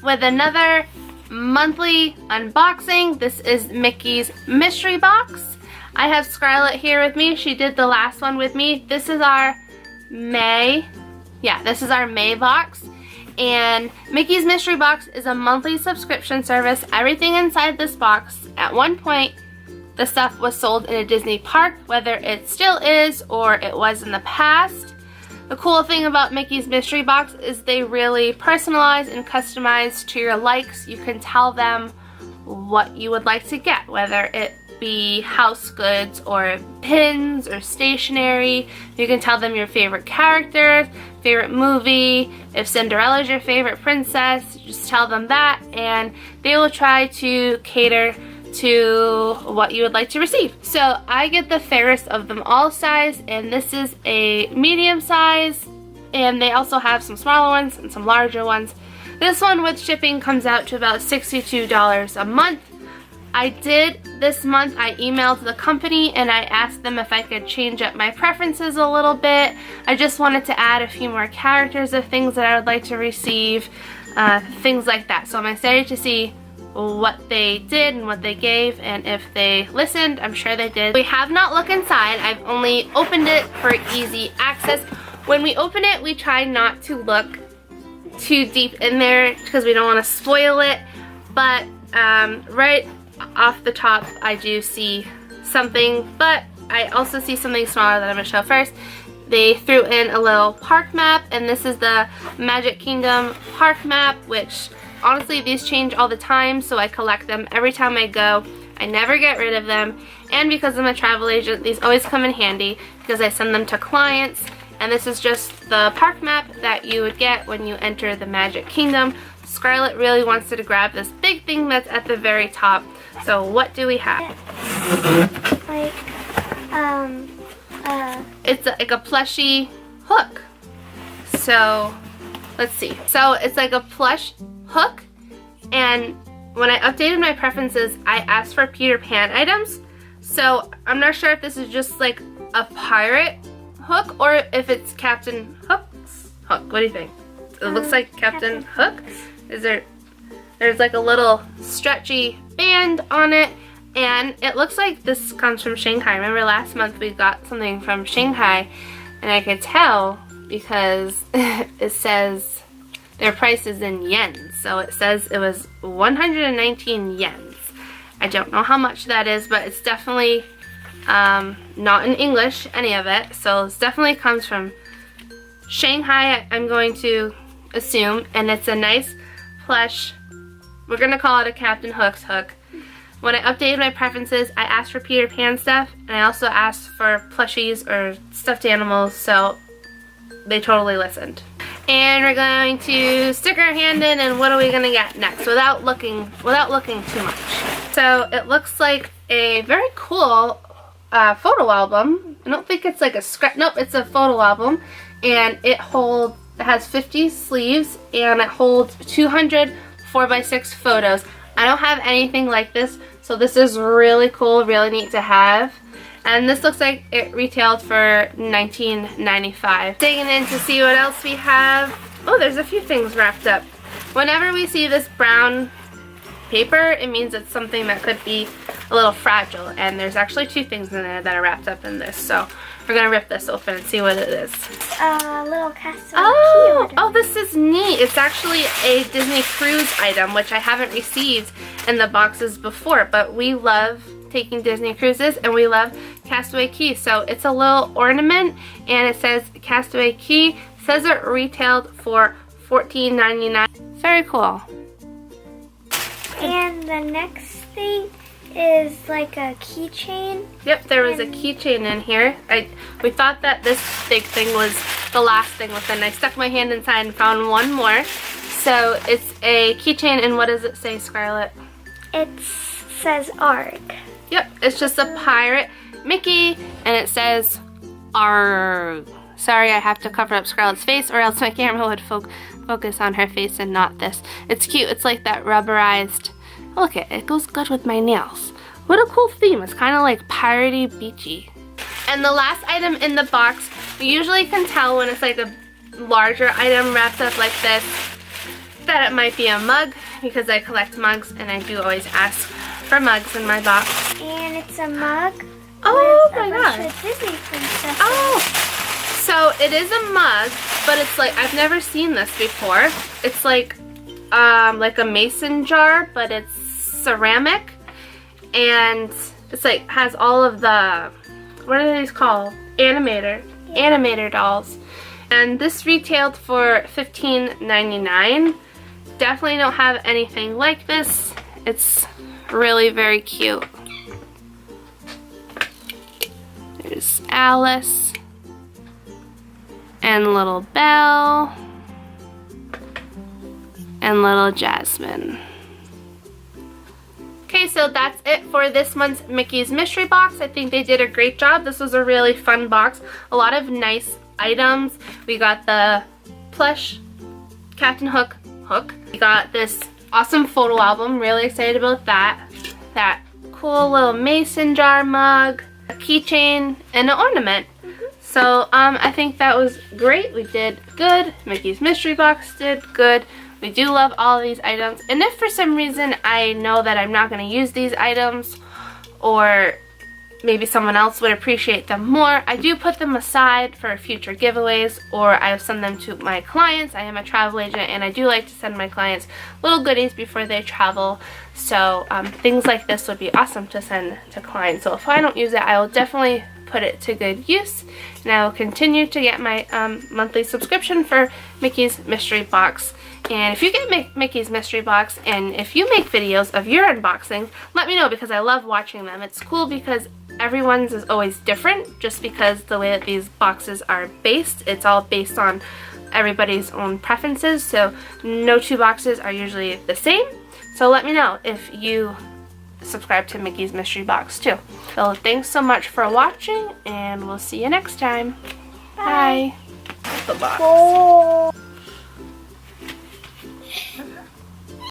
with another monthly unboxing. This is Mickey's mystery box. I have Scarlett here with me. She did the last one with me. This is our May box. And Mickey's mystery box is a monthly subscription service. Everything inside this box, at one point, the stuff was sold in a Disney park, whether it still is or it was in the past. The cool thing about Mickey's mystery box is they really personalize and customize to your likes. You can tell them what you would like to get, whether it be house goods or pins or stationery. You can tell them your favorite character, favorite movie. If Cinderella's your favorite princess, just tell them that and they will try to cater to what you would like to receive. So I get the fairest of them all size, and this is a medium size, and they also have some smaller ones and some larger ones. This one with shipping comes out to about $62 a month. This month I emailed the company and I asked them if I could change up my preferences a little bit. I just wanted to add a few more characters of things that I would like to receive, things like that. So I'm excited to see what they did and what they gave, and if they listened. I'm sure they did. We have not looked inside. I've only opened it for easy access. When we open it, we try not to look too deep in there because we don't want to spoil it, but right off the top I do see something, but I also see something smaller that I'm going to show first. They threw in a little park map, and this is the Magic Kingdom park map, which honestly these change all the time, so I collect them every time I go. I never get rid of them, and because I'm a travel agent, these always come in handy because I send them to clients. And this is just the park map that you would get when you enter the Magic Kingdom. Scarlett really wants to grab this big thing that's at the very top. So what do we have? It's like a plushie hook. So let's see. So it's like a plush hook, and when I updated my preferences, I asked for Peter Pan items. So I'm not sure if this is just like a pirate hook or if it's Captain Hook's hook. What do you think? It looks like Captain Hook. There's like a little stretchy band on it, and it looks like this comes from Shanghai. Remember last month we got something from Shanghai, and I could tell because it says their price is in yens. So it says it was 119 yens. I don't know how much that is, but it's definitely not in English, any of it. So it definitely comes from Shanghai, I'm going to assume, and it's a nice plush. We're going to call it a Captain Hook's hook. When I updated my preferences, I asked for Peter Pan stuff, and I also asked for plushies or stuffed animals, so they totally listened. And we're going to stick our hand in, and what are we going to get next without looking too much. So it looks like a very cool photo album. I don't think it's like a scrap. Nope, it's a photo album, and it has 50 sleeves, and it holds 200 4x6 photos. I don't have anything like this, so this is really cool, really neat to have. And this looks like it retailed for $19.95. Digging in to see what else we have. Oh, there's a few things wrapped up. Whenever we see this brown paper, it means it's something that could be a little fragile, and there's actually two things in there that are wrapped up in this, so we're gonna rip this open and see what it is. A little castaway key. Oh, this is neat. It's actually a Disney cruise item, which I haven't received in the boxes before, but we love taking Disney cruises and we love Castaway Key. So it's a little ornament, and it says Castaway Key. It says it retailed for $14.99. Very cool. And the next thing is like a keychain. Yep, there was a keychain in here. We thought that this big thing was the last thing within. I stuck my hand inside and found one more. So it's a keychain, and what does it say, Scarlett? It says ARG. Yep, it's just a pirate Mickey, and it says ARG. Sorry, I have to cover up Scarlett's face, or else my camera would focus on her face and not this. It's cute. It's like that rubberized. Look at it. It goes good with my nails. What a cool theme. It's kind of like piratey, beachy. And the last item in the box, you usually can tell when it's like a larger item wrapped up like this. that it might be a mug because I collect mugs and I do always ask for mugs in my box. And it's a mug. Oh with my a god. bunch of Disney princesses. Oh! So it is a mug, but it's like, I've never seen this before. It's like a mason jar, but it's ceramic. And it's like, has all of the, what are these called? Animator dolls. And this retailed for $15.99. Definitely don't have anything like this. It's really very cute. There's Alice and little Belle and little Jasmine. Okay, so that's it for this month's Mickey's Mystery Box. I think they did a great job. This was a really fun box. A lot of nice items. We got the plush Captain Hook. We got this awesome photo album. Really excited about that. That cool little mason jar mug, a keychain, and an ornament. So I think that was great. We did good. Mickey's Mystery Box did good. We do love all of these items. And if for some reason I know that I'm not going to use these items, or maybe someone else would appreciate them more, I do put them aside for future giveaways, or I send them to my clients. I am a travel agent and I do like to send my clients little goodies before they travel. So things like this would be awesome to send to clients. So if I don't use it, I will definitely put it to good use, and I will continue to get my monthly subscription for Mickey's Mystery Box. And if you get Mickey's Mystery Box and if you make videos of your unboxing, let me know, because I love watching them. It's cool because everyone's is always different, just because the way that these boxes are based, it's all based on everybody's own preferences, so no two boxes are usually the same. So let me know if you subscribe to Mickey's Mystery Box too. So thanks so much for watching, and we'll see you next time. Bye. The box.